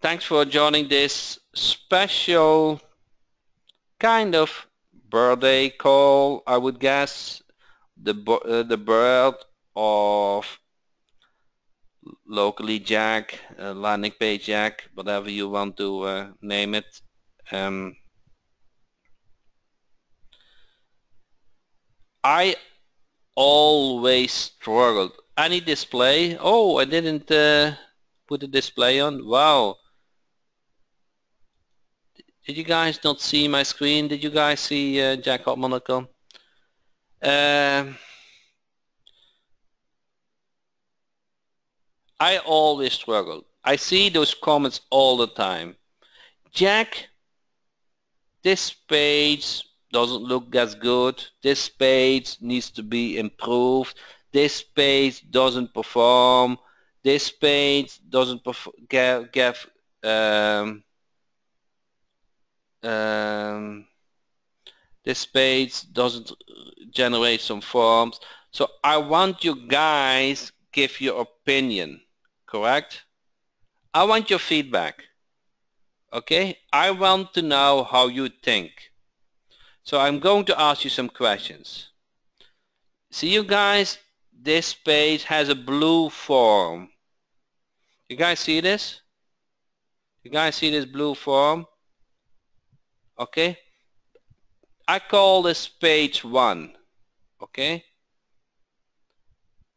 Thanks for joining this special kind of birthday call, I would guess. The birth of locally Jack, landing page Jack, whatever you want to name it. I always struggled. Any display? Oh, I didn't put the display on. Wow. Did you guys not see my screen? Did you guys see Jack Hot Monocle? I always struggle. I see those comments all the time. Jack, this page doesn't look as good. This page needs to be improved. This page doesn't perform. This page doesn't give this page doesn't generate some forms. So I want you guys give your opinion, correct? I want your feedback. Okay, I want to know how you think. So I'm going to ask you some questions. See you guys, this page has a blue form. You guys see this? You guys see this blue form? Okay. I call this page 1. Okay.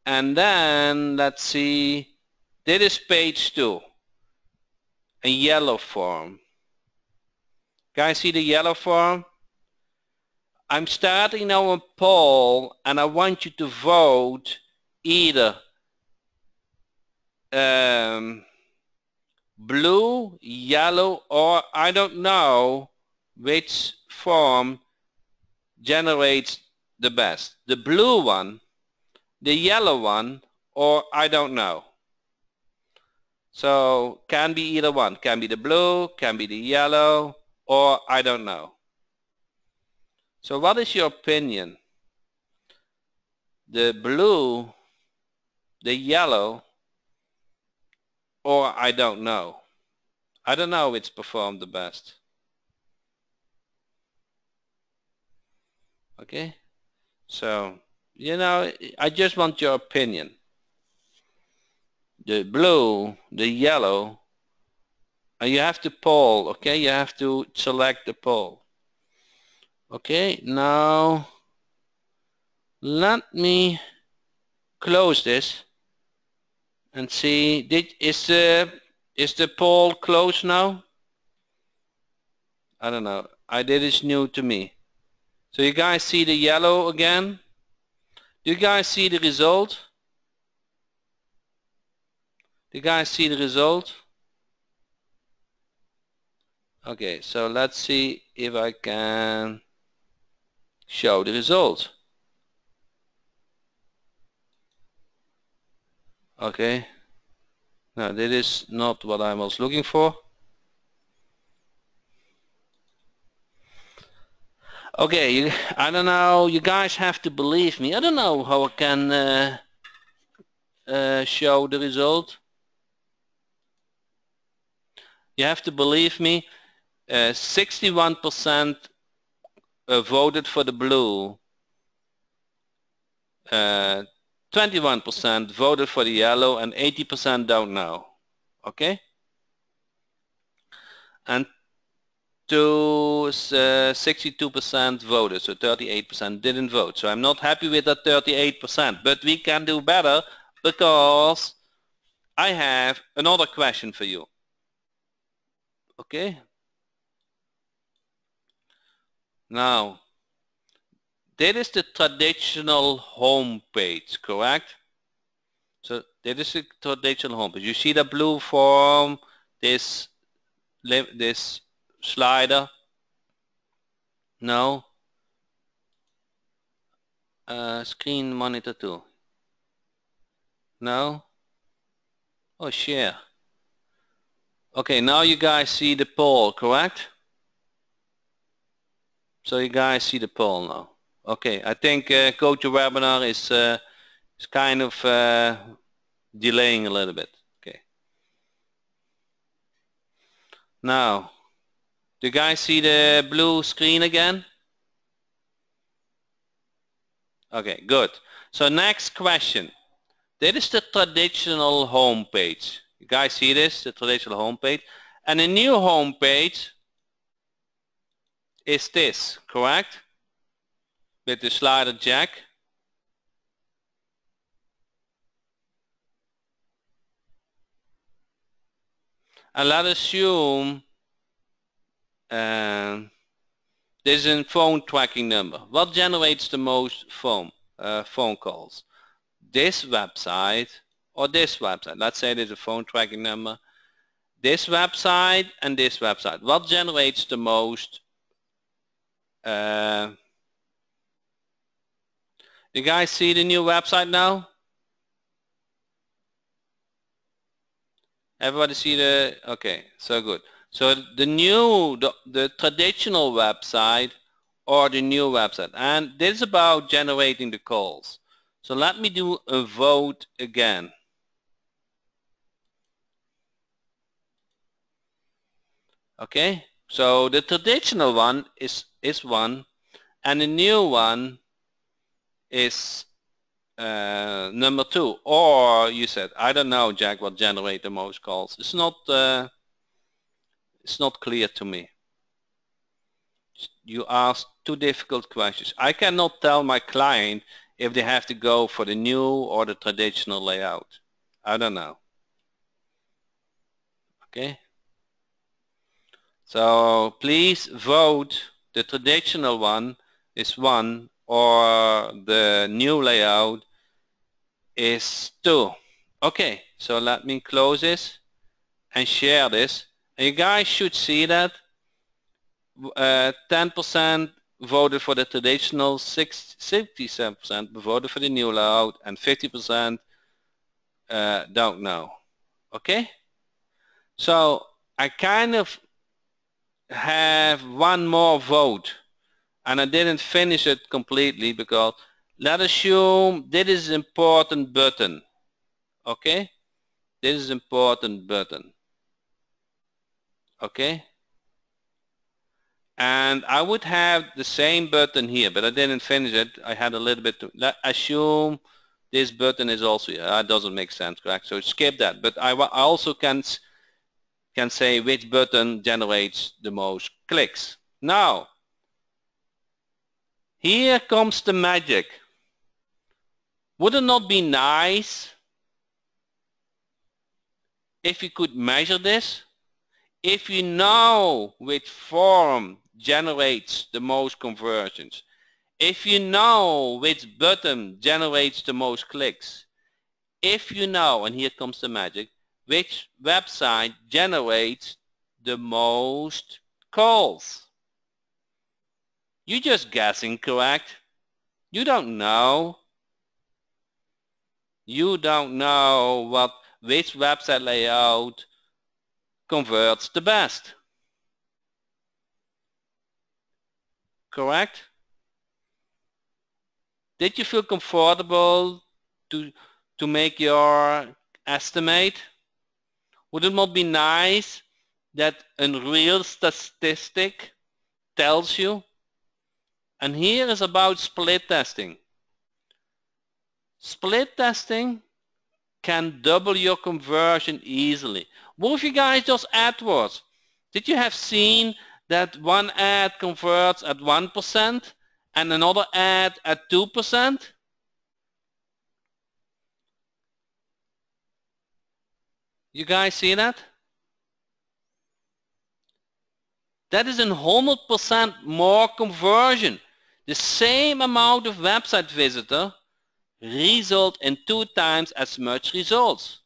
And then let's see, this is page 2. A yellow form. Guys see the yellow form? I'm starting now a poll and I want you to vote either blue, yellow, or I don't know which form generates the best. The blue one, the yellow one, or I don't know. So can be either one. Can be the blue, can be the yellow, or I don't know. So what is your opinion? The blue, the yellow, or I don't know? I don't know which performed the best. Okay, so you know, I just want your opinion. The blue, the yellow, and you have to poll. Okay, you have to select the poll. Okay, now let me close this and see. Is the poll closed now? I don't know. This is new to me. So you guys see the yellow again? Do you guys see the result? Do you guys see the result? Okay, so let's see if I can show the result. Okay. No, this is not what I was looking for. Okay, I don't know. You guys have to believe me. I don't know how I can show the result. You have to believe me. 61% voted for the blue. 21% voted for the yellow, and 80% don't know. Okay? And 62% voted, so 38% didn't vote. So I'm not happy with that 38%, but we can do better because I have another question for you. Okay? Now, this is the traditional home page, correct? So this is the traditional home page. You see the blue form, this slider? No? Screen monitor too? No? Oh, share. Okay, now you guys see the poll, correct? So you guys see the poll now. Okay, I think GoToWebinar is kind of delaying a little bit. Okay. Now, do you guys see the blue screen again? Okay, good. So next question. This is the traditional home page. You guys see this, the traditional home page? And the new home page is this, correct? With the slider jack. And let's assume this is a phone tracking number. What generates the most phone calls? This website or this website? Let's say there's a phone tracking number. This website and this website. What generates the most? You guys see the new website now? Everybody see the, okay, so good. So the new, the traditional website or the new website. And this is about generating the calls. So let me do a vote again. Okay, so the traditional one is one, and the new one is number 2. Or you said, I don't know, Jack, what generate the most calls. It's not clear to me. You asked 2 difficult questions. I cannot tell my client if they have to go for the new or the traditional layout. I don't know. Okay. So please vote. The traditional one is 1 or the new layout is 2. Okay, so let me close this and share this. And you guys should see that 10% voted for the traditional, 67% voted for the new layout, and 50% don't know. Okay? So I kind of have one more vote, and I didn't finish it completely because let's assume this is important button. Okay? This is important button. Okay? And I would have the same button here, but I didn't finish it. I had a little bit to assume this button is also here. That doesn't make sense, correct? So skip that. But I also can say which button generates the most clicks. Now, here comes the magic. Would it not be nice if you could measure this? If you know which form generates the most conversions, if you know which button generates the most clicks, if you know, and here comes the magic, which website generates the most calls. You're just guessing, correct? You don't know. You don't know which website layout converts the best. Correct? Did you feel comfortable to make your estimate? Would it not be nice that a real statistic tells you? And here is about split testing. Split testing can double your conversion easily. What if you guys just AdWords? Did you have seen that one ad converts at 1% and another ad at 2%? You guys see that? That is 100% more conversion. The same amount of website visitor result in 2 times as much results.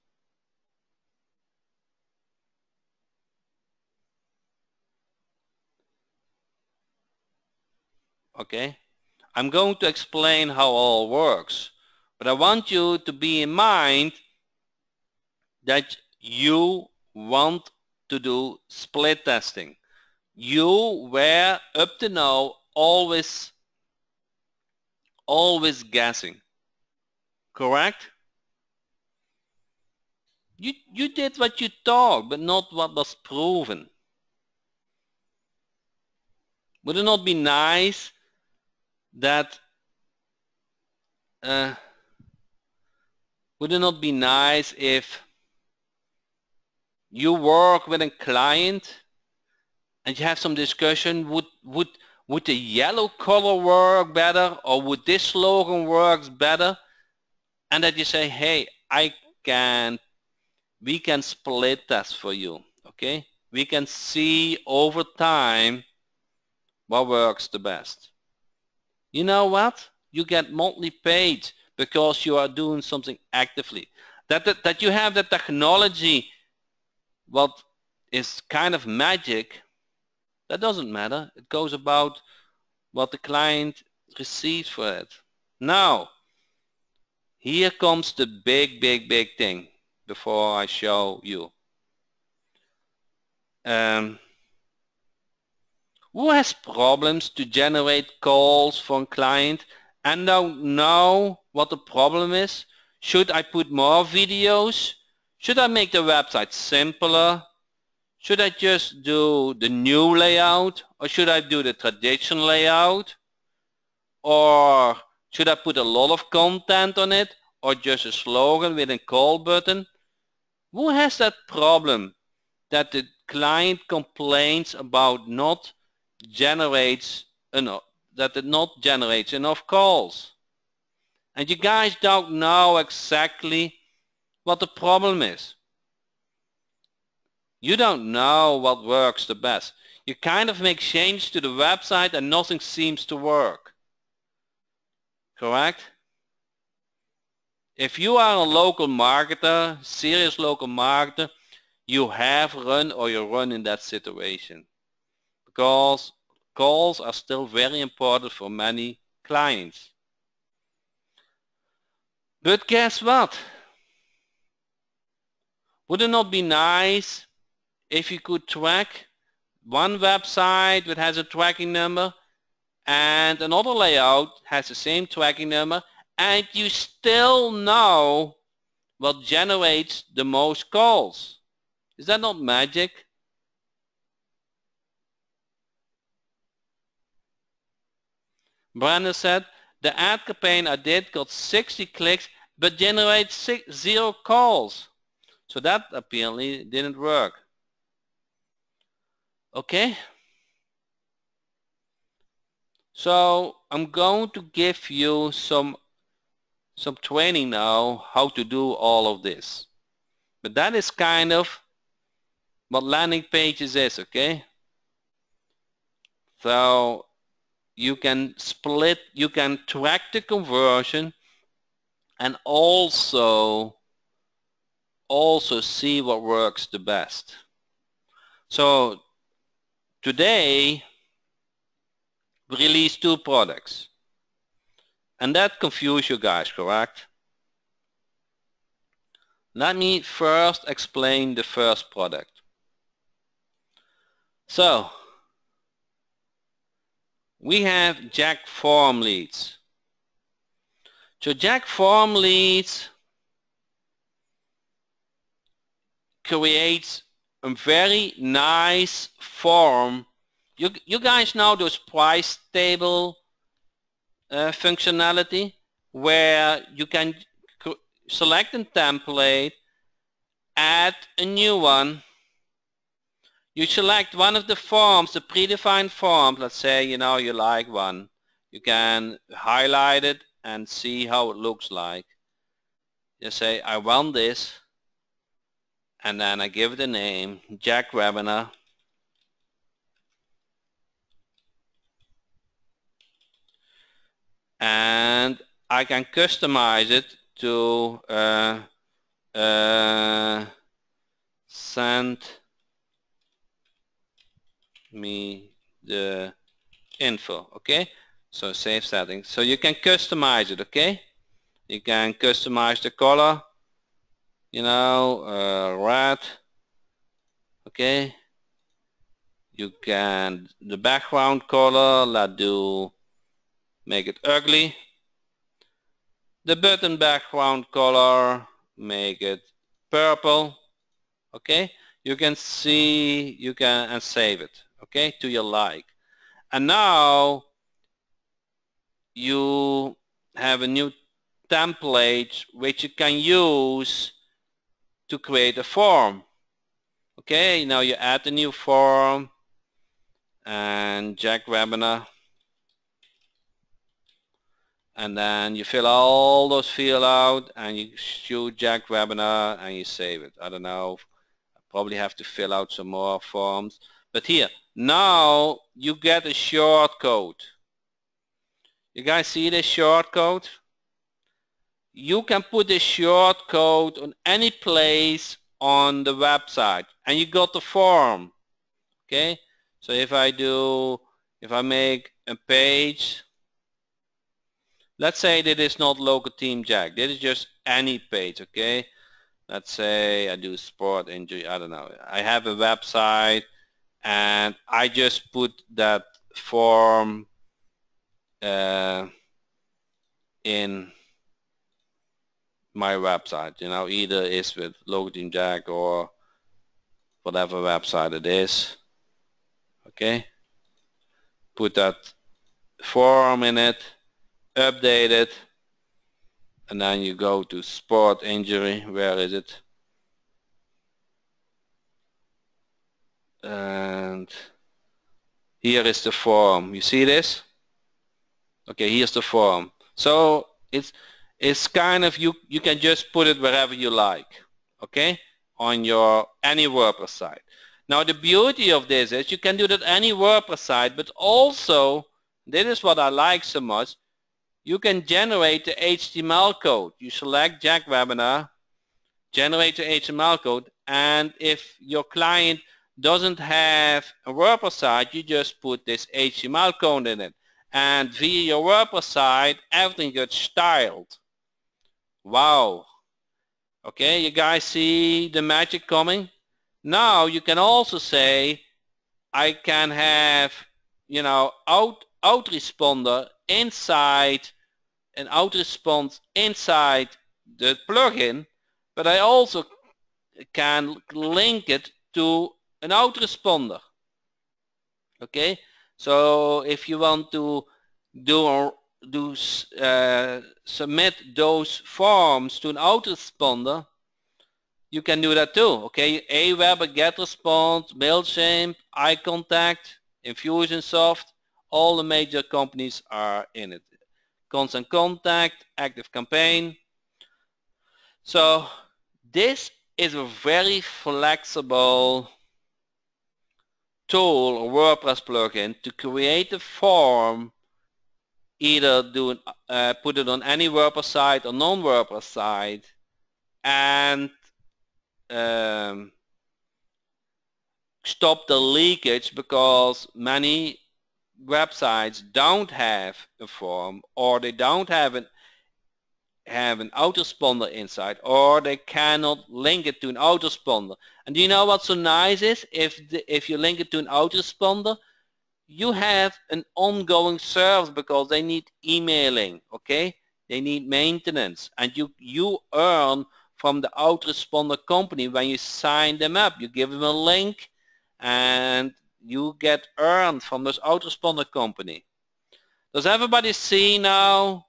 Okay, I'm going to explain how all works, but I want you to be in mind that you want to do split testing. You were up to now always guessing, correct? You did what you thought, but not what was proven. Would it not be nice that would it not be nice if you work with a client and you have some discussion, would the yellow color work better, or would this slogan work better? And that you say, hey, we can split that for you, okay? We can see over time what works the best. You know what? You get monthly paid because you are doing something actively. That you have the technology, what is kind of magic, that doesn't matter. It goes about what the client receives for it. Now, here comes the big thing before I show you. Who has problems to generate calls from client and don't know what the problem is? Should I put more videos? Should I make the website simpler? Should I just do the new layout, or should I do the traditional layout? Or should I put a lot of content on it, or just a slogan with a call button? Who has that problem that the client complains about not generates enough, that it not generates enough calls? And you guys don't know exactly what the problem is. You don't know what works the best. You kind of make change to the website and nothing seems to work. Correct? If you are a local marketer, serious local marketer, you have run or you run in that situation, because calls are still very important for many clients. But guess what? Would it not be nice if you could track one website that has a tracking number and another layout has the same tracking number, and you still know what generates the most calls? Is that not magic? Brandon said, the ad campaign I did got 60 clicks but generates 0 calls. So that apparently didn't work. Okay. So I'm going to give you some training now how to do all of this. But that is kind of what landing pages is, okay? So you can split, you can track the conversion and also see what works the best. So today we released 2 products. And that confused you guys, correct? Let me first explain the first product. So we have Jack Form Leads. So Jack Form Leads creates a very nice form. You guys know those price table functionality where you can select a template, add a new one. You select one of the forms, the predefined forms. Let's say you like one. You can highlight it and see how it looks like. You say, I want this, and then I give it a name, Jack Webinar. And I can customize it to send me the info, okay? So save settings. So you can customize it, okay? You can customize the color, red, okay? You can, the background color, make it ugly. The button background color, make it purple, okay? You can see, and save it, okay, to your like. And now you have a new template which you can use to create a form. Okay, now you add a new form and Jack Webinar, and then you fill all those fields out and you shoot Jack Webinar and you save it. I don't know, I probably have to fill out some more forms, but here, now you get a shortcode. You guys see this shortcode? You can put this shortcode on any place on the website and you got the form. Okay, so if I make a page, let's say that is not local team Jack, this is just any page. Okay, let's say I do sport injury, I don't know, I have a website and I just put that form in my website, you know, either is with local team Jack or whatever website it is. Okay, put that form in it, update it, and then you go to sport injury. Where is it? And here is the form. You see this? Okay, here's the form. So it's kind of, you can just put it wherever you like. Okay, on your any WordPress site. Now the beauty of this is you can do that any WordPress site, but also, this is what I like so much, you can generate the HTML code. You select Jack Webinar, generate the HTML code, and if your client doesn't have a WordPress site, you just put this HTML code in it. And via your WordPress site, everything gets styled. Wow. Okay, you guys see the magic coming? Now you can also say, I can have, you know, autoresponder inside, an autorespond inside the plugin, but I also can link it to an autoresponder. Okay, so if you want to submit those forms to an autoresponder, you can do that too. Okay, Aweber, GetResponse, Mailchimp, iContact, Infusionsoft, all the major companies are in it. Constant Contact, ActiveCampaign. So this is a very flexible tool or WordPress plugin to create a form, either put it on any WordPress site or non-WordPress site, and stop the leakage, because many websites don't have a form, or they don't have an autoresponder inside, or they cannot link it to an autoresponder. And do you know what's so nice is, if you link it to an autoresponder, you have an ongoing service, because they need emailing. Okay, they need maintenance, and you earn from the autoresponder company when you sign them up. You give them a link and you get earned from this autoresponder company. Does everybody see now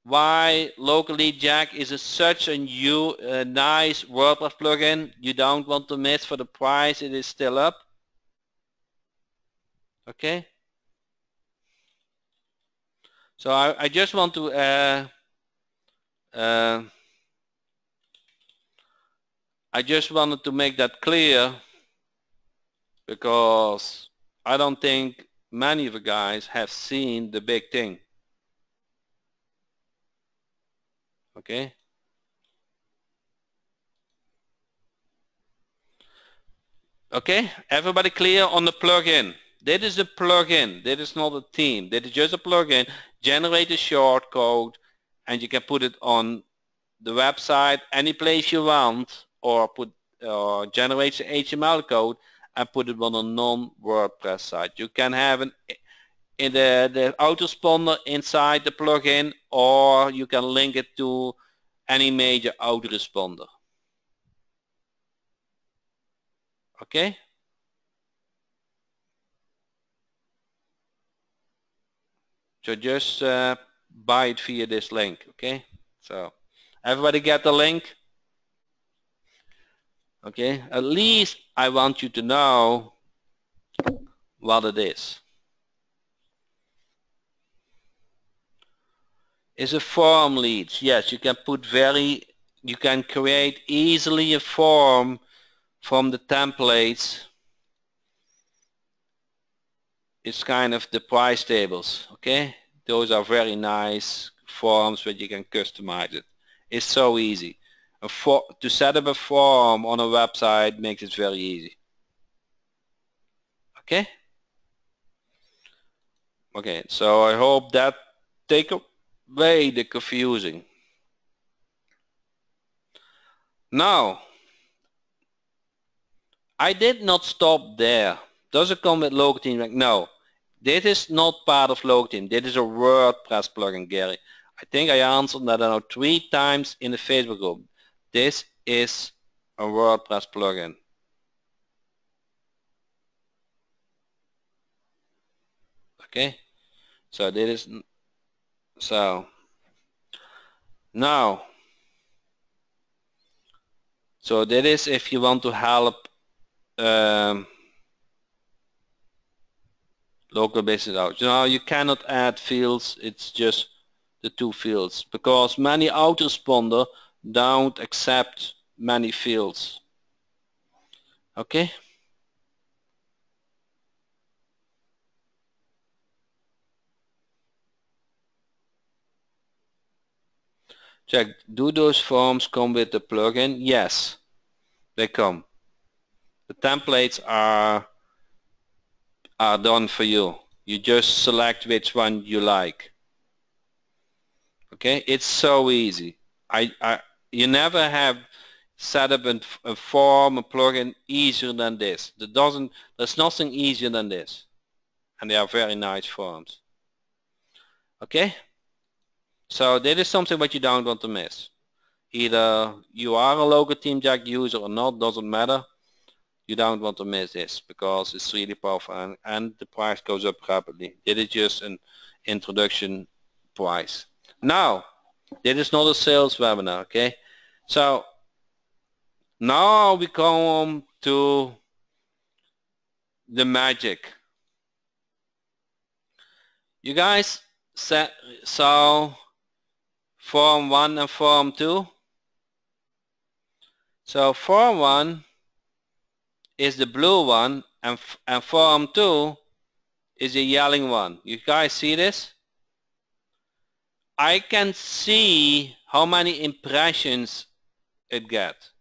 why Local Lead Jack is such a new nice WordPress plugin you don't want to miss for the price it is still up? Okay, so I just want to I just wanted to make that clear, because I don't think many of the guys have seen the big thing. Okay, okay, everybody clear on the plugin? This is a plugin, this is not a theme, this is just a plugin. Generate a shortcode and you can put it on the website any place you want, or generate the HTML code and put it on a non-WordPress site. You can have in the autoresponder inside the plugin, or you can link it to any major autoresponder. Okay? So just buy it via this link, okay? So everybody get the link? Okay, at least I want you to know what it is. Is a form leads. Yes, you can create easily a form from the templates. It's kind of the price tables, okay? Those are very nice forms where you can customize it. It's so easy. To set up a form on a website makes it very easy. Okay? Okay, so I hope that take away the confusing. Now, I did not stop there. Does it come with Logotheme? No, this is not part of Logotheme. This is a WordPress plugin, Gary. I think I answered that 3 times in the Facebook group. This is a WordPress plugin. Okay, so this is now. So that is if you want to help local business out. You cannot add fields. It's just the 2 fields because many autoresponder don't accept many fields. Okay. Check. Do those forms come with the plugin? Yes, they come. The templates are done for you. You just select which one you like. Okay, it's so easy. You never have set up a form, a plugin easier than this. There's nothing easier than this. And they are very nice forms. Okay, so that is something what you don't want to miss. Either you are a Logotheme Jack user or not, doesn't matter. You don't want to miss this because it's really powerful and the price goes up rapidly. This is just an introduction price. Now, this is not a sales webinar, okay? So now we come to the magic. You guys saw form 1 and form 2. So form 1 is the blue one and form 2 is the yellow one. You guys see this? I can see how many impressions it gets.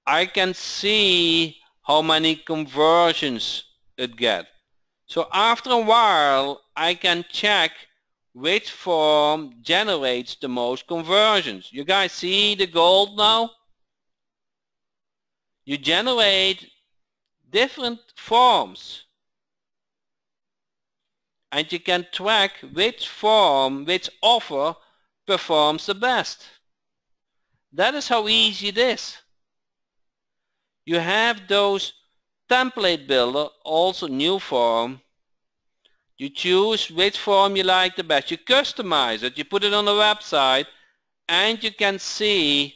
I can see how many conversions it gets. So after a while, I can check which form generates the most conversions. You guys see the gold now? You generate different forms and you can track which form, which offer performs the best. That is how easy it is. You have those template builder, also new form. You choose which form you like the best. You customize it. You put it on the website and you can see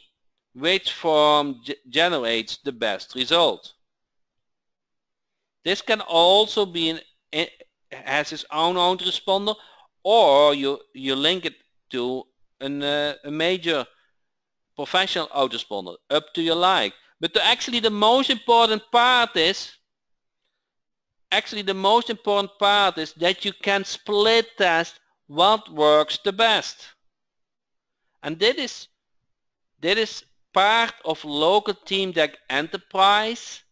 which form generates the best result. This can also be has its own autoresponder, or you link it to a major professional autoresponder, up to your like. But actually the most important part is that you can split test what works the best. And that is part of Logotheme Jack Enterprise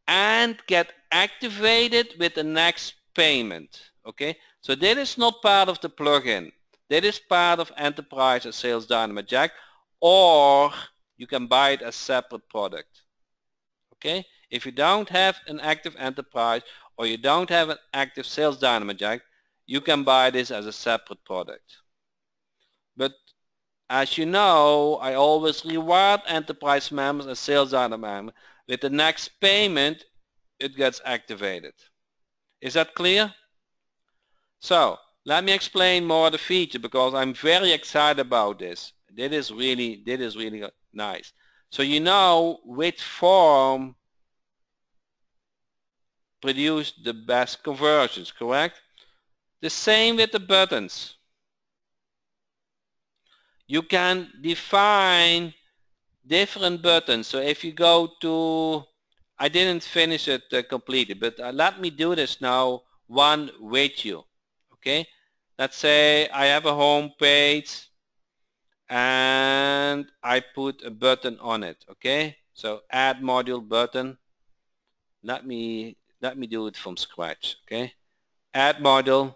and get activated with the next payment. Okay, so that is not part of the plugin. That is part of Enterprise or Sales Dynamite Jack, or you can buy it as separate product. Okay, if you don't have an active Enterprise or you don't have an active Sales Dynamite Jack, you can buy this as a separate product. But as you know, I always reward Enterprise members and Sales Dynamite members. With the next payment, it gets activated. Is that clear? So Let me explain more the feature because I'm very excited about this. That is really nice. So you know which form produced the best conversions, correct? The same with the buttons. You can define different buttons. So if you go to, I didn't finish it completely, but let me do this now one with you. Okay, let's say I have a home page and I put a button on it. Okay, so add module button. Let me do it from scratch. Okay, add module.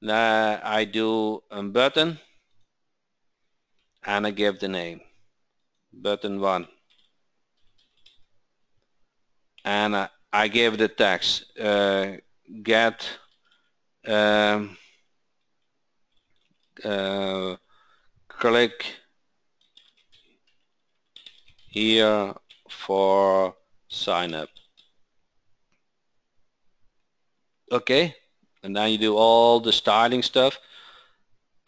I do a button and I give the name button 1, and I give the text get click here for sign up. Okay, and then you do all the styling stuff.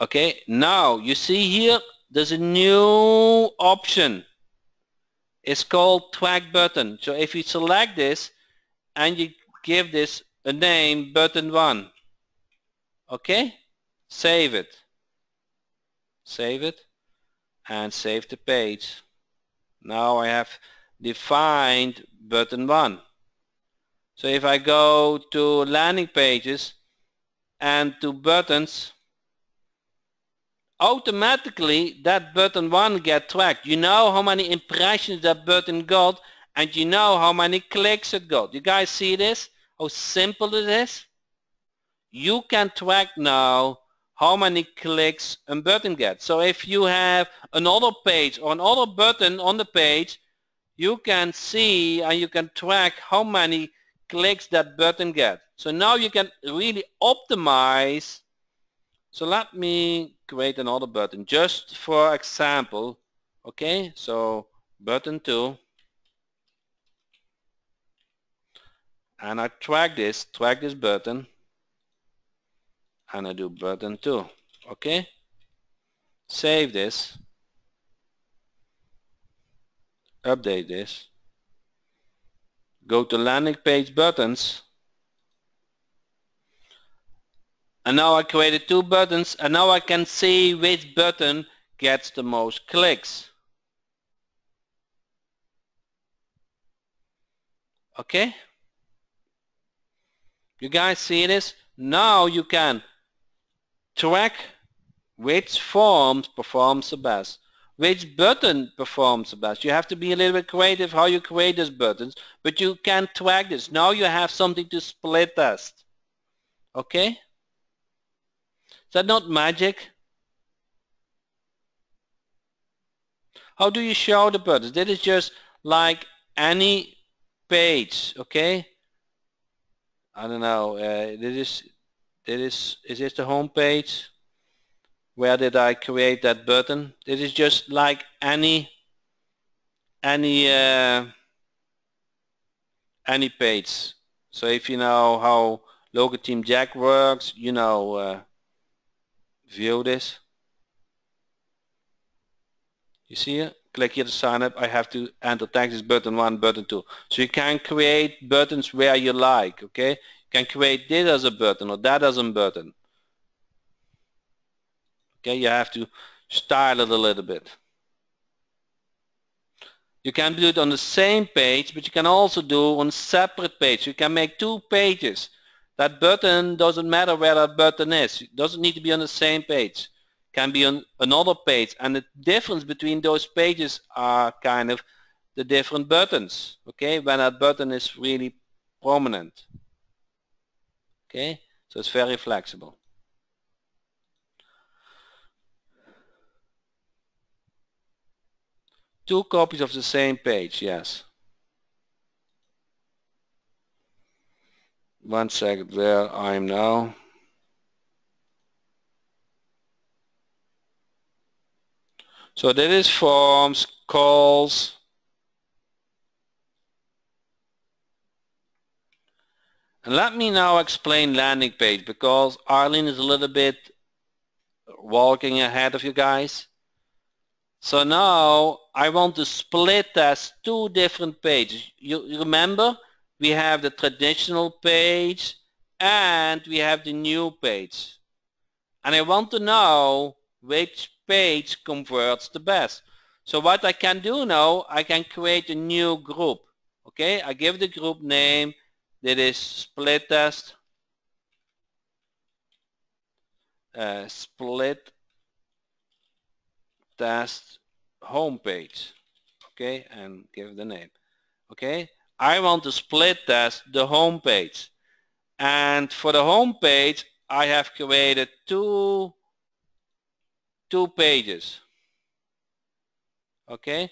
Okay, now you see here there's a new option. It's called track button. So if you select this and you give this a name, button 1. Okay, save it and save the page. Now I have defined button 1. So if I go to landing pages and to buttons, automatically that button 1 get tracked. You know how many impressions that button got and you know how many clicks it got. You guys see this? How simple it is? You can track now how many clicks a button gets. So if you have another page or another button on the page, you can see and you can track how many clicks that button gets. So now you can really optimize. So let me create another button just for example. Okay, so button 2, and I track this button, and I do button 2. Okay, save this, update this, go to landing page buttons, and now I created 2 buttons, and now I can see which button gets the most clicks. Okay, you guys see this? Now you can track which forms performs the best, which button performs the best. You have to be a little bit creative how you create these buttons, but you can track this. Now you have something to split test. Okay, is that not magic? How do you show the buttons? This is just like any page. Okay, I don't know, is this the home page? Where did I create that button? This is just like any page. So if you know how Local Team Jack works, you know, view this. You see it? Click here to sign up. I have to enter text is button 1, button 2. So you can create buttons where you like, okay? You can create this as a button or that as a button. Okay, you have to style it a little bit. You can do it on the same page, but you can also do on a separate page. You can make 2 pages. That button doesn't matter where that button is. It doesn't need to be on the same page. It can be on another page. And the difference between those pages are kind of the different buttons. Okay, when that button is really prominent. Okay, so it's very flexible. Two copies of the same page, yes. 1 second, where I am now. So that is forms, calls, And let me now explain landing page, because Arlene is a little bit walking ahead of you guys. So now I want to split as two different pages. You remember, we have the traditional page and we have the new page. And I want to know which page converts the best. So what I can do now, I can create a new group. Okay, I give the group name, that is split test, split test homepage. Okay, and give the name. Okay, I want to split test the home page, and for the home page I have created two pages. Okay,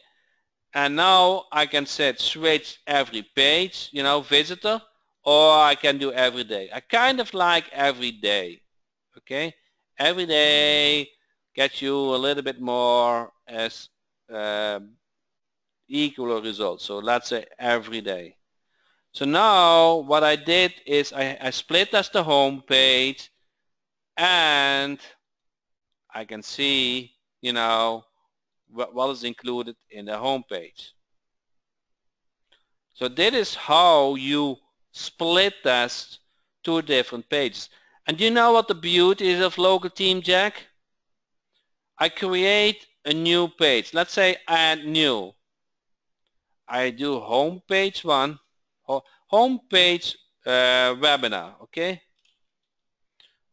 and now I can set switch every page, you know, visitor, or I can do every day. I kind of like every day. Okay, every day gets you a little bit more as equal results. So let's say every day. So now what I did is I split as the home page, and I can see, you know, what is included in the home page. So that is how you split test two different pages. And you know what the beauty is of Local Team Jack? I create a new page. Let's say add new. I do home page 1, home page webinar, okay?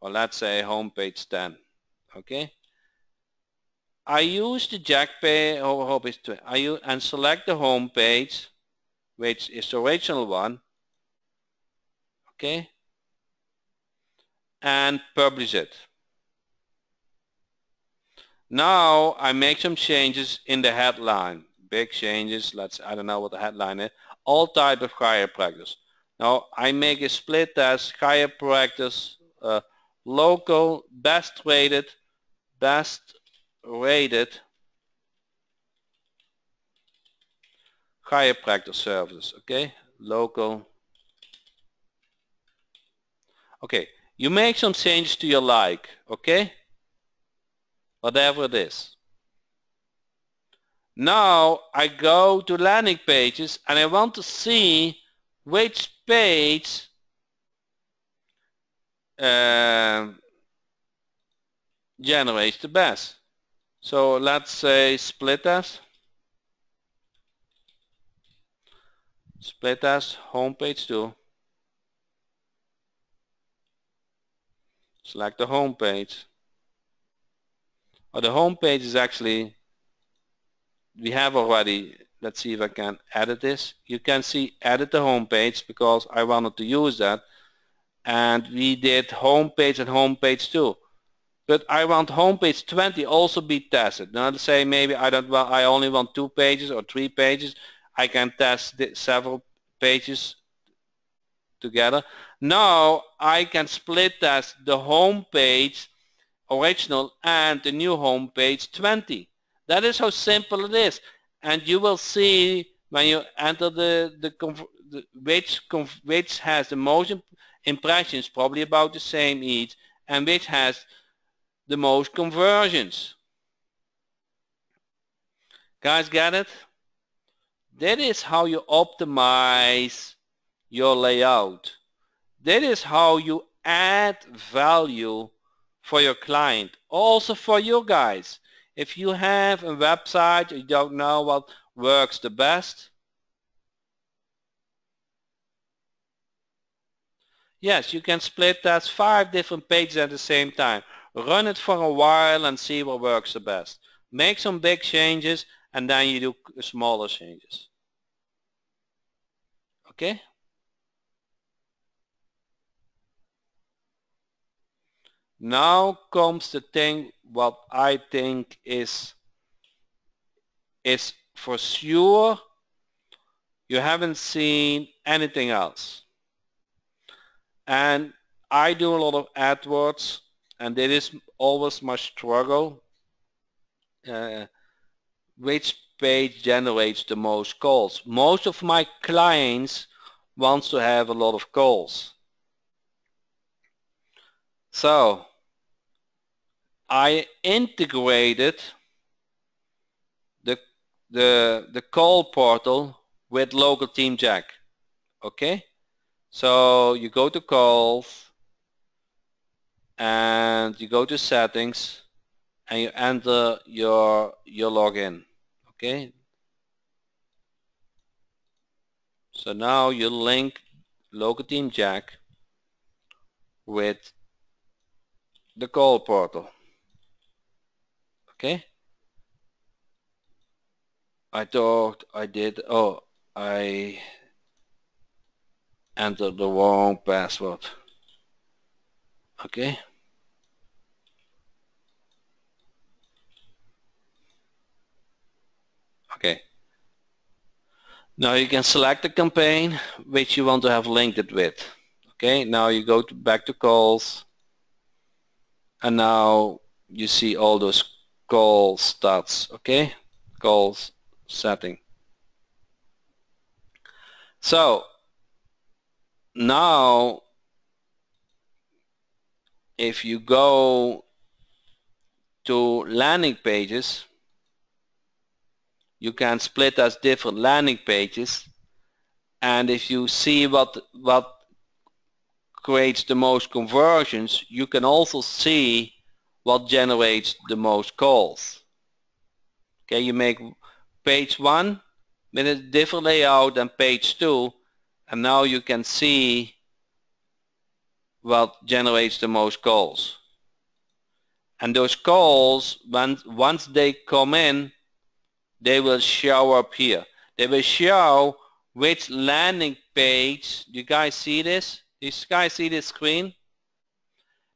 Or let's say home page 10, okay? I use the Jack page, home page 2. I use and select the home page, which is the original one, okay? And publish it. Now I make some changes in the headline. Big changes. I don't know what the headline is. All type of chiropractors. Now I make a split test chiropractors, local best rated chiropractor services. Okay, local. Okay, you make some changes to your like. Okay, whatever it is. Now I go to landing pages and I want to see which page generates the best. So let's say split test home page 2. Select the home page. The home page is actually, we have already, let's see if I can edit this. You can see edit the home page because I wanted to use that, and we did home page and home page 2. But I want home page 20 also be tested. Now let's say maybe I only want 2 pages or 3 pages. I can test several pages together. Now I can split test the home page original and the new home page 20. That is how simple it is. And you will see when you enter which has the most impressions, probably about the same each, and which has the most conversions. Guys, get it? That is how you optimize your layout. That is how you add value for your client, also for you guys. If you have a website, you don't know what works the best. Yes, you can split test 5 different pages at the same time. Run it for a while and see what works the best. Make some big changes and then you do smaller changes. Okay? Now comes the thing what I think is for sure you haven't seen anything else. And I do a lot of AdWords, and it is always my struggle. Which page generates the most calls? Most of my clients want to have a lot of calls. So I integrated the call portal with local team Jack. Okay, so you go to calls and you go to settings and you enter your login. Okay, so now you link local team Jack with the call portal. Okay, I thought I did, oh, I entered the wrong password. Okay, okay, now you can select the campaign which you want to have linked it with. Okay, now you go back to calls and now you see all those call stats. Okay, calls setting. So now if you go to landing pages, you can split as different landing pages, and if you see what creates the most conversions, you can also see what generates the most calls. Okay, you make page 1 with a different layout than page 2, and now you can see what generates the most calls. And those calls, once they come in, they will show up here. They will show which landing page. Do you guys see this? Do you guys see this screen?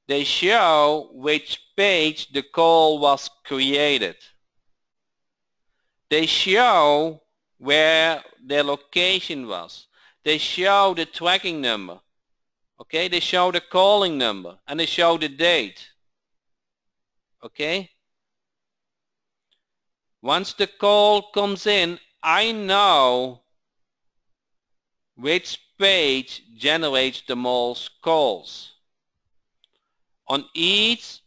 They show which page the call was created. They show where their location was. They show the tracking number. Okay, they show the calling number and they show the date. Okay, once the call comes in, I know which page generates the most calls. On each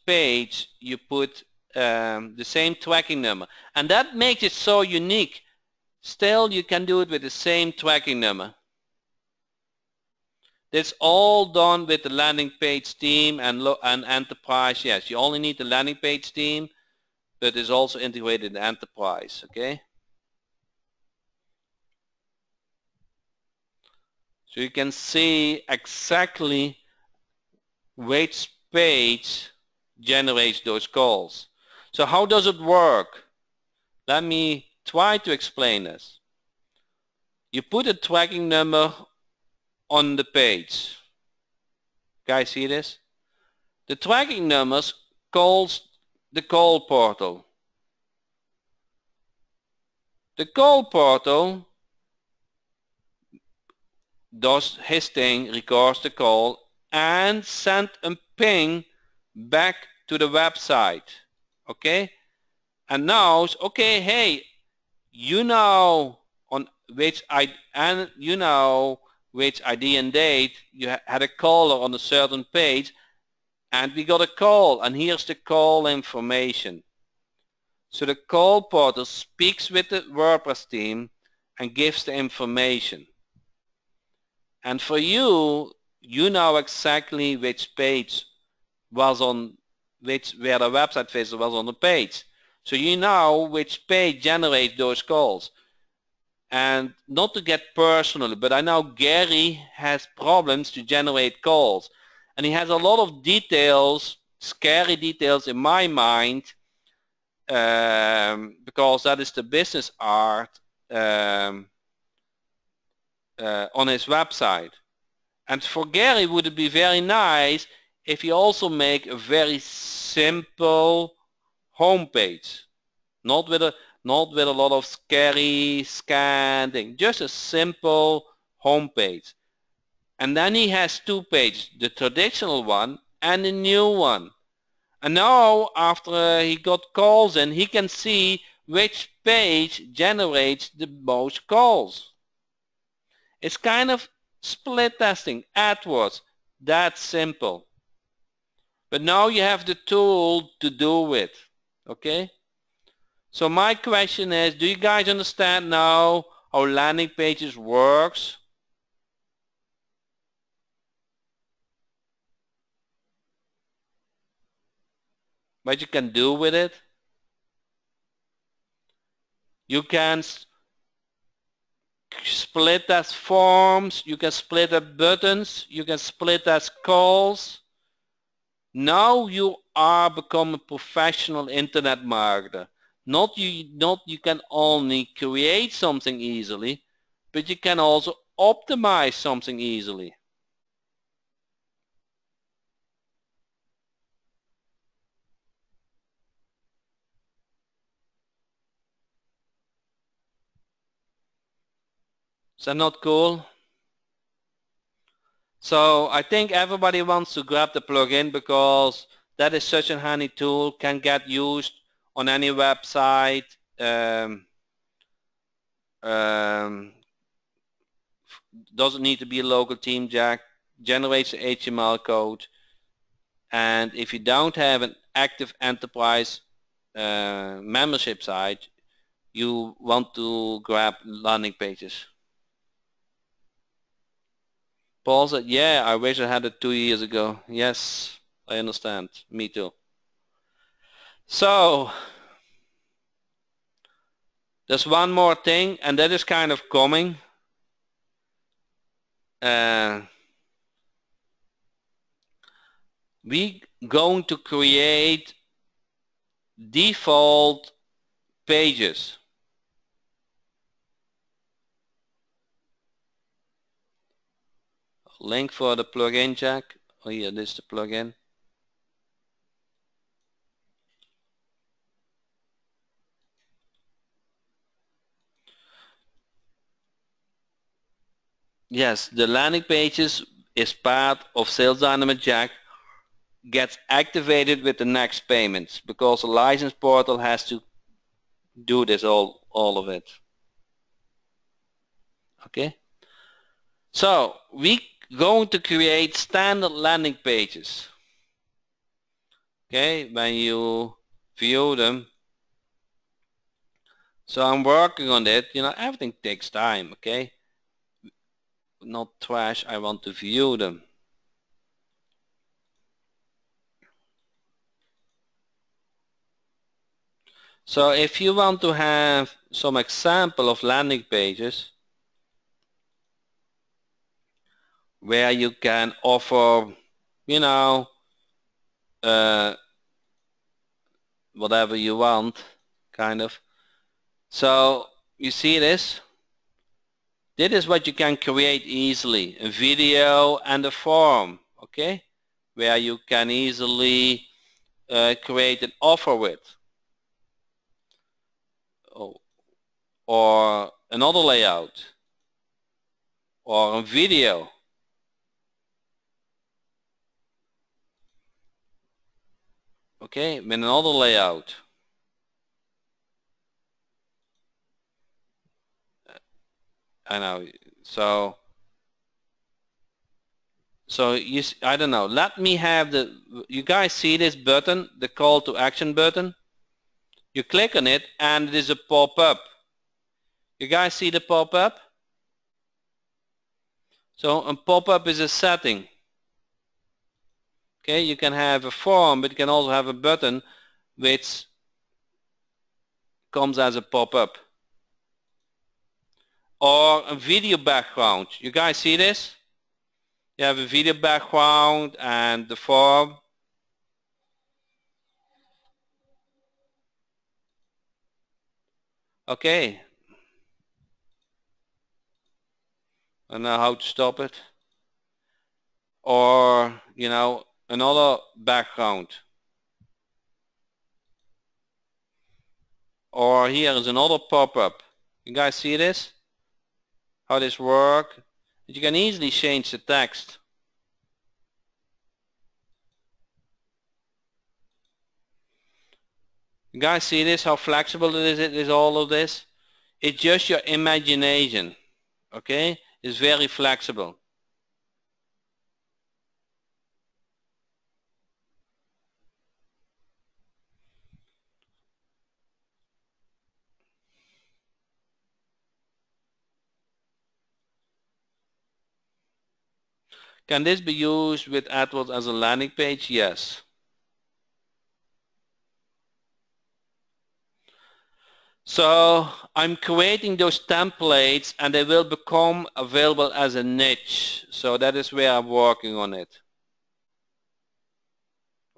page you put the same tracking number, and that makes it so unique. Still, you can do it with the same tracking number. It's all done with the landing page team and enterprise. Yes, you only need the landing page team, but it's also integrated in enterprise. Okay, so you can see exactly which page generates those calls. So how does it work? Let me try to explain this. You put a tracking number on the page. Guys, see this? The tracking numbers calls the call portal. The call portal does his thing, records the call, and send a ping back to the website. Okay? And now, okay, hey, you know on which ID and date you had a caller on a certain page, and we got a call, and here's the call information. So the call portal speaks with the WordPress team and gives the information. And for you, you know exactly which page was on where the website visitor was on the page. So you know which page generates those calls. And not to get personal, but I know Gary has problems to generate calls. And he has a lot of details, scary details in my mind, because that is the business art on his website. And for Gary, would it be very nice if he also make a very simple homepage, not with a lot of scary scanning, just a simple homepage. And then he has two pages, the traditional one and the new one. And now after he got calls in, he can see which page generates the most calls. It's kind of Split testing, AdWords, that's simple. But now you have the tool to do it, okay? So my question is, do you guys understand now how landing pages works? What you can do with it? You can split as forms, you can split as buttons, you can split as calls. Now you are become a professional internet marketer. Not you can only create something easily, but you can also optimize something easily. Is that not cool? So I think everybody wants to grab the plugin because that is such a handy tool, can get used on any website. Doesn't need to be a local team jack, generates the HTML code, and if you don't have an active enterprise membership site, you want to grab landing pages. Paul said, yeah, I wish I had it 2 years ago. Yes, I understand. Me too. So there's one more thing, and that is kind of coming. We going to create default pages. Link for the plugin, Jack. Oh yeah, this is the plugin. Yes, the landing pages is part of Sales Dynamite Jack, gets activated with the next payments because the license portal has to do this all of it. Okay, so we going to create standard landing pages. Okay, when you view them, so I'm working on it. You know, everything takes time. Okay, not trash. I want to view them. So if you want to have some example of landing pages where you can offer, you know, whatever you want, kind of. So you see this? This is what you can create easily, a video and a form, okay? Where you can easily create an offer with. Or another layout. Or a video. Okay, with another layout. I know. So you, I don't know. Let me have you guys see this button, the call to action button? You click on it and it is a pop-up. You guys see the pop-up? So a pop-up is a setting. Okay, you can have a form, but you can also have a button which comes as a pop-up. Or a video background. You guys see this? You have a video background and the form. Okay. I know how to stop it. Or, you know, another background. Or here is another pop-up. You guys see this? How this works? You can easily change the text. You guys see this? How flexible it is all of this? It's just your imagination. Okay? It's very flexible. Can this be used with AdWords as a landing page? Yes. So I'm creating those templates and they will become available as a niche. So that is where I'm working on it.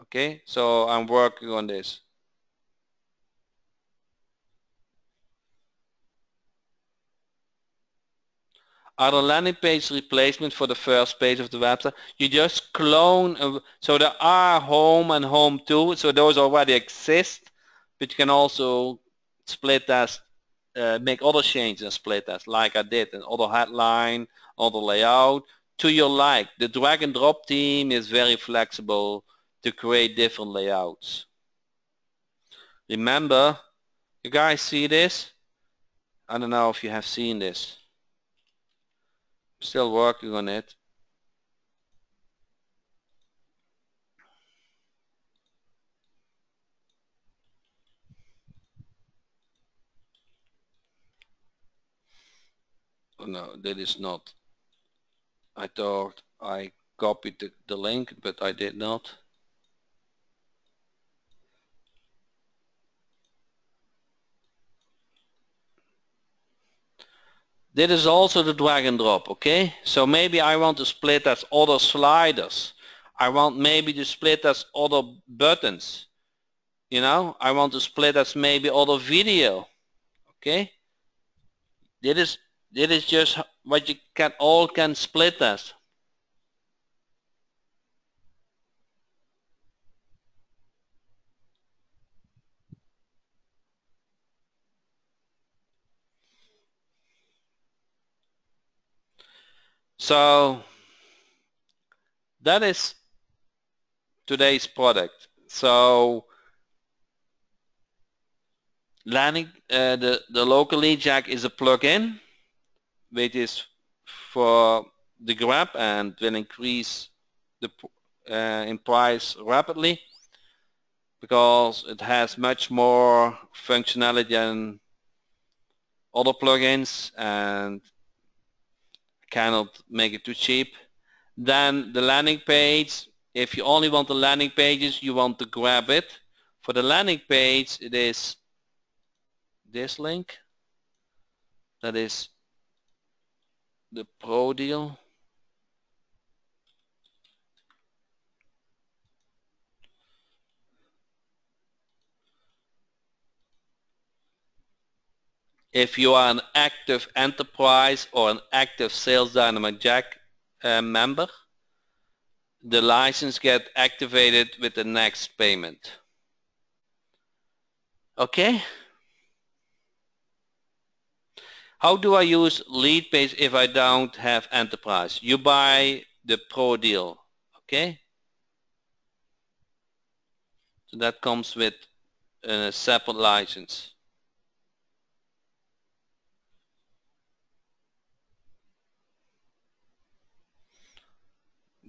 Okay, so I'm working on this. Are the landing page replacement for the first page of the website? You just clone, so there are home and home too, so those already exist, but you can also split test, make other changes and split test like I did, an other headline, other layout, to your like. The drag and drop team is very flexible to create different layouts. Remember, you guys see this? I don't know if you have seen this. Still working on it. Oh, no, that is not. I thought I copied the link, but I did not. This is also the drag and drop, okay? So maybe I want to split as other sliders. I want maybe to split as other buttons. You know, I want to split as maybe other video, okay? This is just what you can all can split as. So that is today's product. So landing the local lead jack is a plugin which is for the grab and will increase the in price rapidly because it has much more functionality than other plugins and cannot make it too cheap. Then the landing page, if you only want the landing pages, you want to grab it. For the landing page, it is this link. That is the Pro deal. If you are an active enterprise or an active Sales Dynamic Jack member, the license get activated with the next payment. Okay? How do I use Leadpage if I don't have enterprise? You buy the Pro deal. Okay? So that comes with a separate license.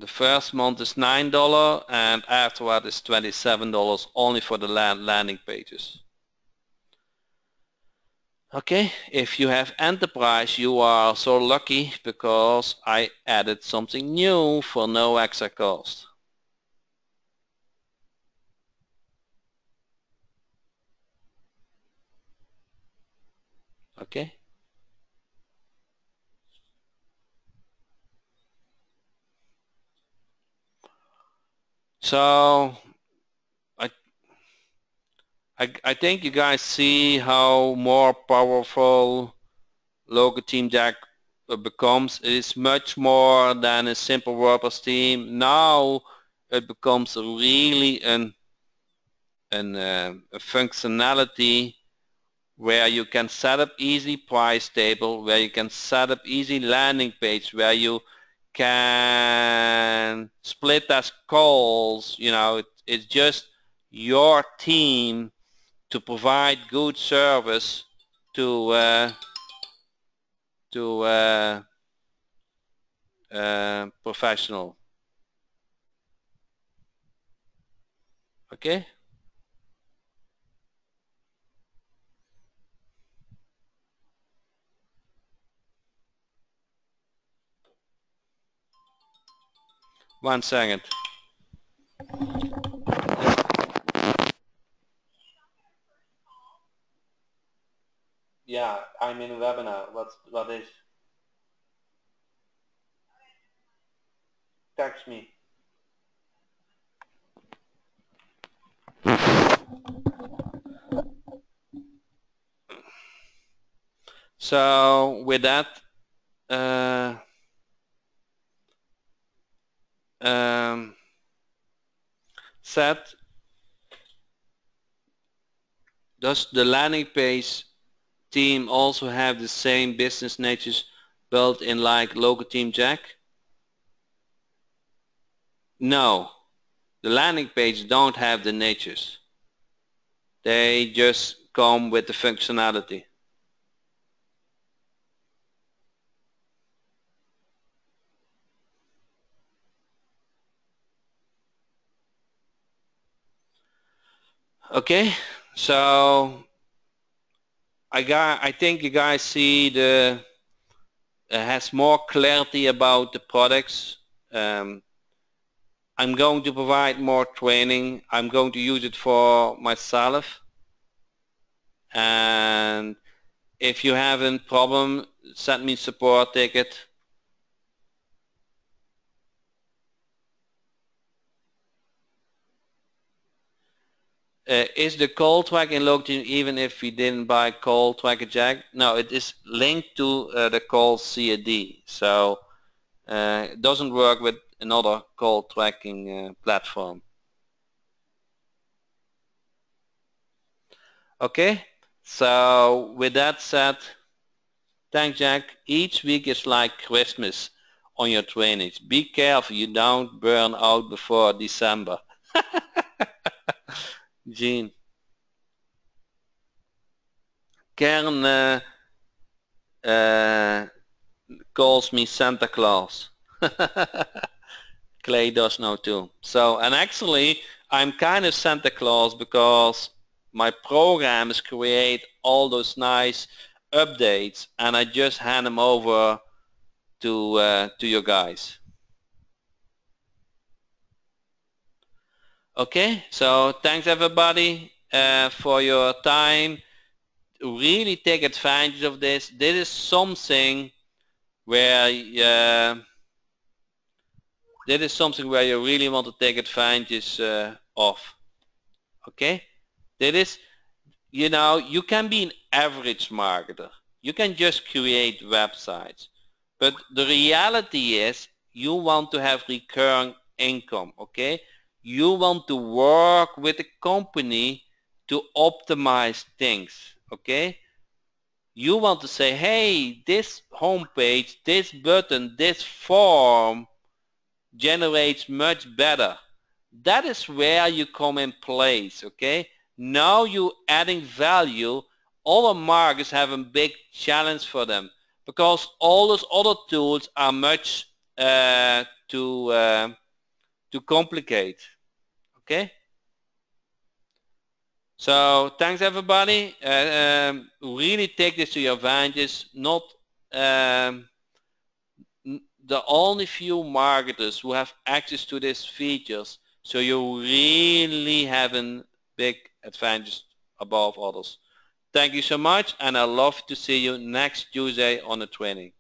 The first month is $9 and afterward is $27 only for the landing pages. Okay, if you have enterprise, you are so lucky because I added something new for no extra cost. Okay. So I think you guys see how more powerful local team jack becomes. It is much more than a simple WordPress team. Now it becomes really a functionality where you can set up easy price table, where you can set up easy landing page, where you can split as calls. You know, it's just your team to provide good service to professional. Okay. 1 second. Yeah, I'm in a webinar. What is? Text me. So with that said, does the landing page team also have the same business natures built in like local team Jack? No, the landing page don't have the natures. They just come with the functionality. Okay, so I think you guys see the has more clarity about the products. I'm going to provide more training. I'm going to use it for myself. And if you have a problem, send me support ticket. Is the call track in Local even if we didn't buy call tracker Jack? No, it is linked to the call CAD. So it doesn't work with another call tracking platform. Okay, so with that said, thanks Jack. Each week is like Christmas on your trainings. Be careful you don't burn out before December. Gene. Karen calls me Santa Claus. Clay does now too. So, and actually I'm kind of Santa Claus because my program is create all those nice updates and I just hand them over to you guys. Okay, so thanks everybody for your time. Really take advantage of this. This is something where you really want to take advantage of. Okay, that is, you know, you can be an average marketer. You can just create websites, but the reality is you want to have recurring income. Okay, you want to work with a company to optimize things. Okay, you want to say, hey, this homepage, this button, this form generates much better. That is where you come in place. Okay, now you adding value. All the markets have a big challenge for them because all those other tools are much too complicate. Okay, so thanks everybody. Really take this to your advantage. Not the only few marketers who have access to these features, so you really have a big advantage above others. Thank you so much, and I love to see you next Tuesday on the training.